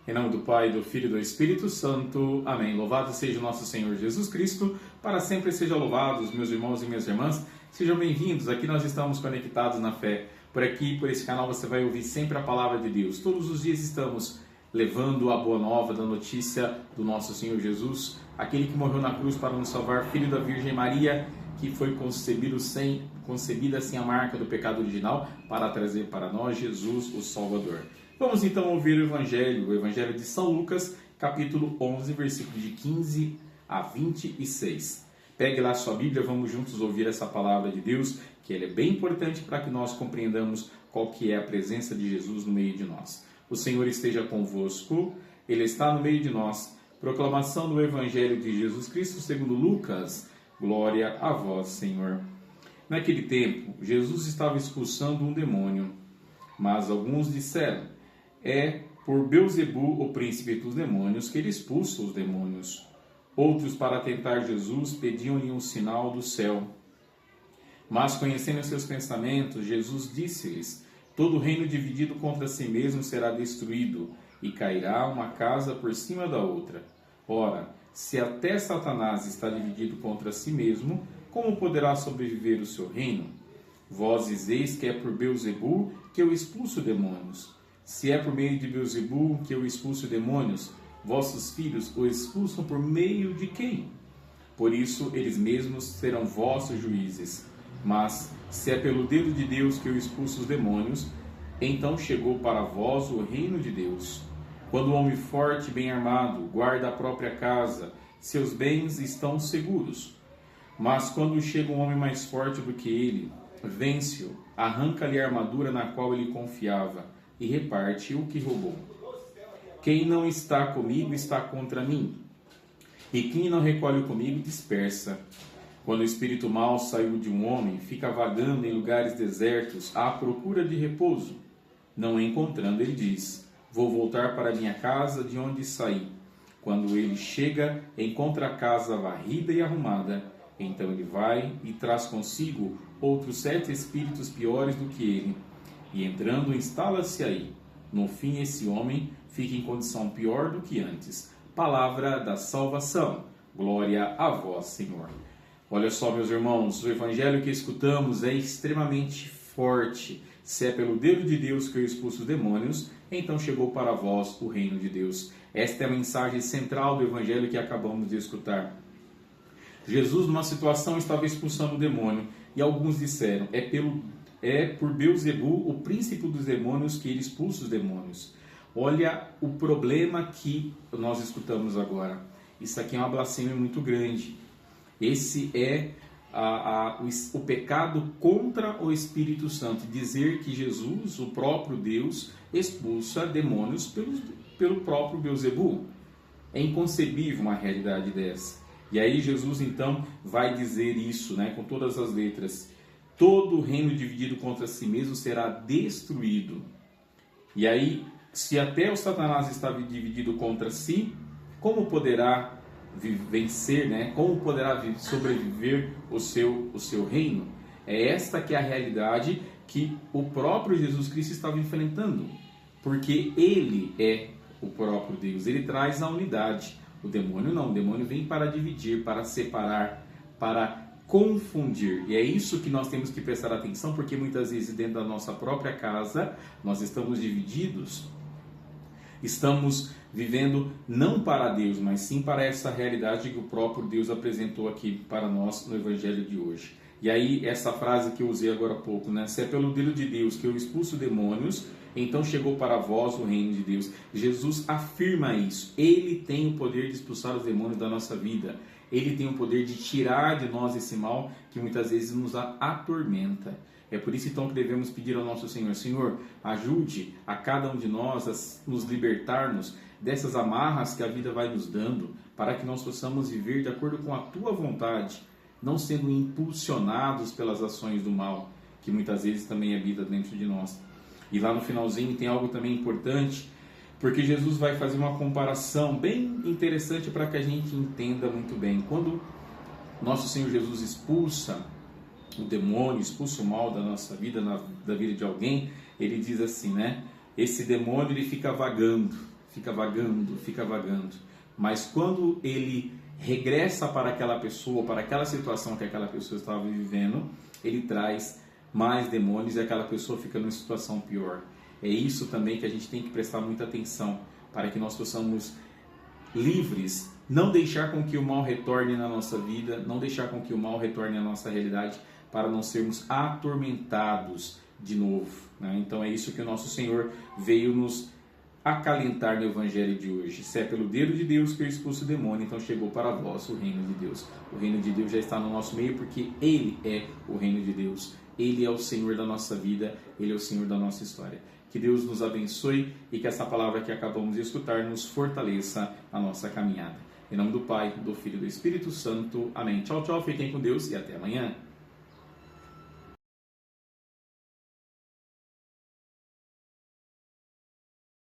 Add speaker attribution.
Speaker 1: Em nome do Pai, do Filho e do Espírito Santo. Amém. Louvado seja o nosso Senhor Jesus Cristo. Para sempre seja louvado, meus irmãos e minhas irmãs. Sejam bem-vindos. Aqui nós estamos conectados na fé. Por aqui, por esse canal, você vai ouvir sempre a palavra de Deus. Todos os dias estamos levando a boa nova da notícia do nosso Senhor Jesus, aquele que morreu na cruz para nos salvar, filho da Virgem Maria, que foi concebida sem a marca do pecado original, para trazer para nós Jesus, o Salvador. Vamos então ouvir o Evangelho de São Lucas, capítulo 11, versículos de 15 a 26. Pegue lá a sua Bíblia, vamos juntos ouvir essa palavra de Deus, que ela é bem importante para que nós compreendamos qual que é a presença de Jesus no meio de nós. O Senhor esteja convosco, Ele está no meio de nós. Proclamação do Evangelho de Jesus Cristo segundo Lucas. Glória a vós, Senhor. Naquele tempo, Jesus estava expulsando um demônio, mas alguns disseram: é por Beelzebu, o príncipe dos demônios, que ele expulsa os demônios. Outros, para tentar Jesus, pediam-lhe um sinal do céu. Mas, conhecendo seus pensamentos, Jesus disse-lhes: todo reino dividido contra si mesmo será destruído, e cairá uma casa por cima da outra. Ora, se até Satanás está dividido contra si mesmo, como poderá sobreviver o seu reino? Vós dizeis que é por Beelzebu que eu expulso demônios. Se é por meio de Beelzebu que eu expulso demônios, vossos filhos o expulsam por meio de quem? Por isso, eles mesmos serão vossos juízes. Mas, se é pelo dedo de Deus que eu expulso os demônios, então chegou para vós o reino de Deus. Quando o homem forte e bem armado guarda a própria casa, seus bens estão seguros. Mas quando chega um homem mais forte do que ele, vence-o, arranca-lhe a armadura na qual ele confiava, e reparte o que roubou. Quem não está comigo está contra mim, e quem não recolhe comigo dispersa. Quando o espírito mau saiu de um homem, fica vagando em lugares desertos à procura de repouso. Não encontrando, ele diz: vou voltar para minha casa de onde saí. Quando ele chega, encontra a casa varrida e arrumada. Então ele vai e traz consigo outros 7 espíritos piores do que ele. E entrando, instala-se aí. No fim, esse homem fica em condição pior do que antes. Palavra da salvação. Glória a vós, Senhor. Olha só, meus irmãos, o evangelho que escutamos é extremamente forte. Se é pelo dedo de Deus que eu expulso os demônios, então chegou para vós o reino de Deus. Esta é a mensagem central do evangelho que acabamos de escutar. Jesus, numa situação, estava expulsando o demônio, e alguns disseram: é por Beelzebu, o príncipe dos demônios, que ele expulsa os demônios. Olha o problema que nós escutamos agora. Isso aqui é uma blasfêmia muito grande. Esse é o pecado contra o Espírito Santo. Dizer que Jesus, o próprio Deus, expulsa demônios pelo próprio Beelzebu. É inconcebível uma realidade dessa. E aí Jesus então vai dizer isso, né, com todas as letras: todo reino dividido contra si mesmo será destruído. E aí, se até o Satanás está dividido contra si, como poderá vencer, né? Como poderá sobreviver o seu reino? É esta que é a realidade que o próprio Jesus Cristo estava enfrentando, porque Ele é o próprio Deus. Ele traz a unidade. O demônio não, o demônio vem para dividir, para separar, para confundir. E é isso que nós temos que prestar atenção, porque muitas vezes dentro da nossa própria casa nós estamos divididos. Estamos vivendo não para Deus, mas sim para essa realidade que o próprio Deus apresentou aqui para nós no Evangelho de hoje. E aí, essa frase que eu usei agora há pouco, né? Se é pelo dedo de Deus que eu expulso demônios, então chegou para vós o reino de Deus. Jesus afirma isso. Ele tem o poder de expulsar os demônios da nossa vida. Ele tem o poder de tirar de nós esse mal que muitas vezes nos atormenta. É por isso então que devemos pedir ao nosso Senhor: Senhor, ajude a cada um de nós a nos libertarmos dessas amarras que a vida vai nos dando, para que nós possamos viver de acordo com a Tua vontade, não sendo impulsionados pelas ações do mal, que muitas vezes também habita dentro de nós. E lá no finalzinho tem algo também importante, porque Jesus vai fazer uma comparação bem interessante para que a gente entenda muito bem. Quando nosso Senhor Jesus expulsa o demônio, expulsa o mal da nossa vida, da vida de alguém, ele diz assim, né? Esse demônio ele fica vagando, fica vagando, fica vagando. Mas quando ele regressa para aquela pessoa, para aquela situação que aquela pessoa estava vivendo, ele traz mais demônios e aquela pessoa fica numa situação pior. É isso também que a gente tem que prestar muita atenção, para que nós possamos livres, não deixar com que o mal retorne na nossa vida, não deixar com que o mal retorne à nossa realidade, para não sermos atormentados de novo, né? Então é isso que o nosso Senhor veio nos acalentar no Evangelho de hoje. Se é pelo dedo de Deus que eu expulso o demônio, então chegou para vós o reino de Deus. O reino de Deus já está no nosso meio, porque Ele é o reino de Deus. Ele é o Senhor da nossa vida, Ele é o Senhor da nossa história. Que Deus nos abençoe e que essa palavra que acabamos de escutar nos fortaleça a nossa caminhada. Em nome do Pai, do Filho e do Espírito Santo. Amém. Tchau, tchau. Fiquem com Deus e até amanhã.